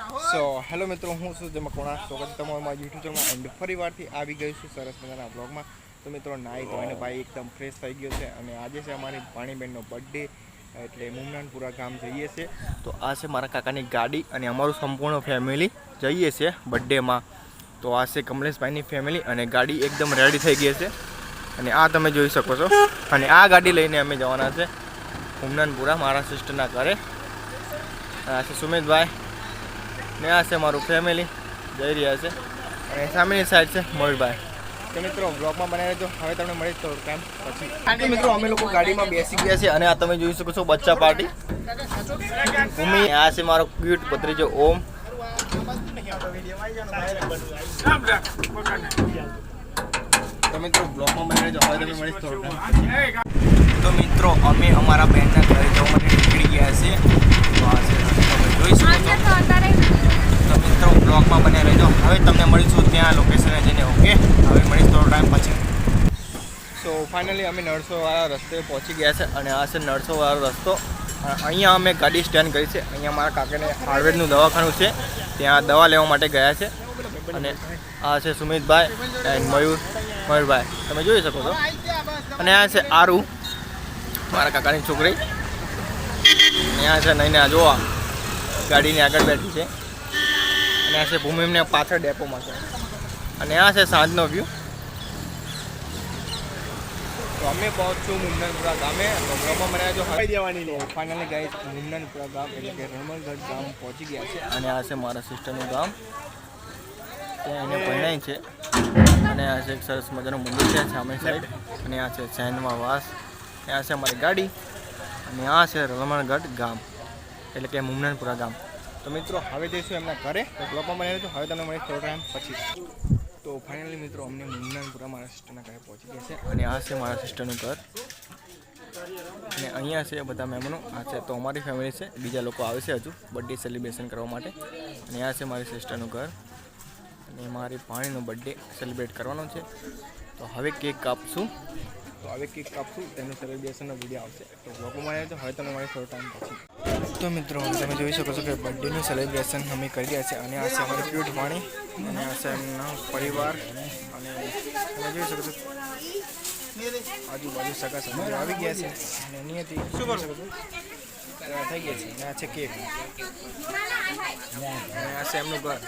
So hello મિત્રો, હું છું જે મકોણા સ્વાગત તમારું મારા યુટ્યુબ ચેનલમાં એન્ડ ફરીવારથી આવી ગયું છું સરસ મજાના બ્લોગમાં. તો મિત્રો નાહી ધોઈને ભાઈ એકદમ ફ્રેશ થઈ ગયો છે અને આજે છે અમારી પાણીબેનનો બર્થડે, એટલે મુમનાનપુરા ગામ જઈએ છીએ. તો આ છે મારા કાકાની ગાડી અને અમારું સંપૂર્ણ ફેમિલી જઈએ છીએ બર્થડેમાં. તો આ છે કમલેશભાઈની ફેમિલી અને ગાડી એકદમ રેડી થઈ ગઈ છે અને આ તમે જોઈ શકો છો. અને આ ગાડી લઈને અમે જવાના છે મુમનાનપુરા મારા સિસ્ટરના ઘરે. આ છે સુમિતભાઈ ને આ છે મારું ફેમિલી જઈ રહ્યા છે અને સામેની સાઈડ છે મયુરભાઈ. તો મિત્રો બ્લોગમાં બનાવી રહેજો. હવે તમને મળી તો ટાઈમ પછી. મિત્રો અમે લોકો ગાડીમાં બેસી ગયા છે અને આ તમે જોઈ શકો છો બચ્ચા પાર્ટી ભૂમિ. આ છે મારો ક્યુટ ભત્રીજો ઓમ. તો મિત્રો બ્લોગમાં બનાવી રહેજો. હવે તમે મળી તો ટાઈમ. તો મિત્રો અમે અમારા બહેનના ઘરે જવા માટે નીકળી ગયા છે. તો આ છે તમે જોઈ શકો છો. તો મિત્રો બ્લોગમાં બને રહેજો. હવે તમને મળીશું ત્યાં લોકેશને જઈને. ઓકે, હવે મળીશ થોડો ટાઈમ પછી. સો ફાઇનલી અમે નળસોવાળા રસ્તે પહોંચી ગયા છે અને આ છે નળસોવાળો રસ્તો. અહીંયા અમે ગાડી સ્ટેન્ડ કરી છે. અહીંયા મારા કાકાને આયુર્વેદનું દવાખાનું છે, ત્યાં દવા લેવા માટે ગયા છે. અને આ છે સુમિતભાઈ એન્ડ મયુરભાઈ તમે જોઈ શકો છો. અને આ છે આરુ મારા કાકાની છોકરી. અને આ છે નૈના જોવા ગાડીની આગળ બેઠી છે. અને આ છે ભૂમિને પાછળ ડેપોમાં છે. અને આ છે સાંજનો વ્યૂ. તો અમે પહોંચશું મુમનાનપુરા ગામે. તો બ્લોગમાં મને જો હવે દેવાની નહીં. ફાઇનલી ગાઈસ મુમનાનપુરા ગામ એટલે કે રમણગઢ ગામ પહોંચી ગયા છે. અને આ છે મારા સિસ્ટરનું ગામ, ત્યાં એને પરણાય છે. અને આ છે એક સરસ મજાનું મંદિર છે સામે સાઈડ. અને આ છે સૈનમાં વાસ. ત્યાં છે અમારી ગાડી. અને આ છે રમણગઢ ગામ એટલે કે મુમનાનપુરા ગામ. તો મિત્રો હવે જઈશું એમના ઘરે. તો બ્લોગમાં બનાવી તો હવે તમને મળી થોડો ટાઈમ પછી. તો ફાઇનલી મિત્રો અમને મુમનાનપુરા મારા સિસ્ટરના ઘરે પહોંચી ગયા છે. અને આ છે મારા સિસ્ટરનું ઘર. અને અહીંયા છે બધા મહેમાનો. આ છે તો અમારી ફેમિલી છે, બીજા લોકો આવે છે હજુ બર્થડે સેલિબ્રેશન કરવા માટે. અને આ છે મારી સિસ્ટરનું ઘર. અને મારી ભાણીનો બર્થડે સેલિબ્રેટ કરવાનો છે. તો હવે કેક કાપશું. તેનું સેલિબ્રેશનનો વિડીયો આવશે. તો બ્લોગમાં તો હવે તમે મારી થોડો ટાઈમ પછી. તો મિત્રો તમે જોઈ શકો છો કે બર્થડેનું સેલિબ્રેશન અમે કરી રહ્યા છીએ. અને આ છે અમારી ક્યુટ વાણી અને આ છે એમનો પરિવાર. અને તમે જોઈ શકો છો આજુબાજુ સગા સંબંધીઓ આવી ગયા છે. અને અહીંયાથી શું કરો છો થઈ ગયા છે. અને આ છે કેક અને આ છે એમનું ઘર.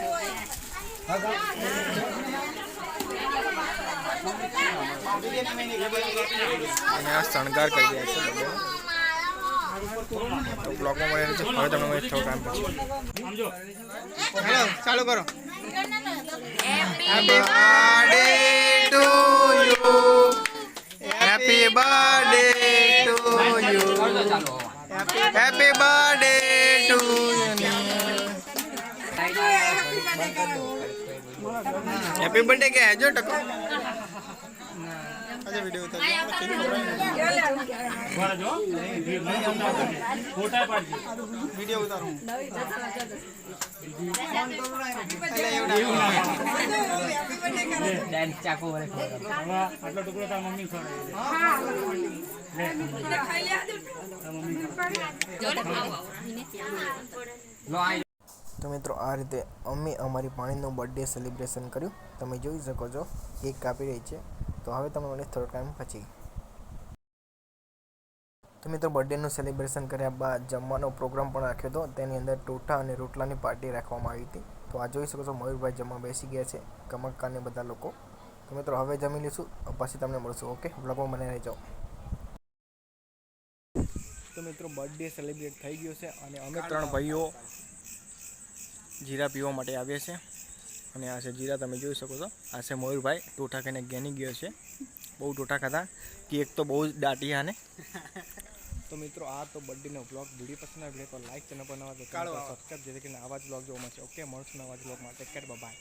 અને આ શણગાર કરી રહ્યા છે. તો બ્લોગમાં મળે છે. હવે તમને મળે થોડો ટાઈમ પછી. હેલો ચાલુ કરો. Happy birthday to you, happy birthday to you, happy birthday to you. Happy birthday કે જો ટકો વિડિયો ઉતારો. તો મિત્રો આ રીતે અમે અમારી પાણીનું બર્થડે સેલિબ્રેશન કર્યું. તમે જોઈ શકો છો કેક કાપી રહી છે. તો હવે તમે મને થોડો ટાઈમ પછી. તો મિત્રો બર્થડેનું સેલિબ્રેશન કર્યા બાદ જમવાનો પ્રોગ્રામ પણ રાખ્યો હતો. તેની અંદર ટોઠા અને રોટલાની પાર્ટી રાખવામાં આવી હતી. તો આ જોઈ શકો છો મયુરભાઈ જમવા બેસી ગયા છે, કમક્કાને બધા લોકો. તો મિત્રો હવે જમી લઈશું, પછી તમને મળશું. ઓકે, બ્લોગમાં બને રહી જાઓ. તો મિત્રો બર્થડે સેલિબ્રેટ થઈ ગયો છે અને અમે 3 ભાઈઓ જીરા પીવા માટે આવ્યા છે. અને આ છે જીરા તમે જોઈ શકો છો. આ છે મયુરભાઈ ટોઠા ખાઈને ગેની ગયો છે. બહુ ટોઠા ખાધા. કેક તો બહુ જ દાટી આને. તો મિત્રો આ તો બર્થડેનો બ્લોગ. વિડીયો પસંદ આવે તો લાઈક, ચેનલ પર નવા તો સબસ્ક્રાઈબ, જેથી કરીને આવા જ બ્લોગ જોવા મળશે. ઓકે, મળશું નવા જ બ્લોગમાં. Take care, by.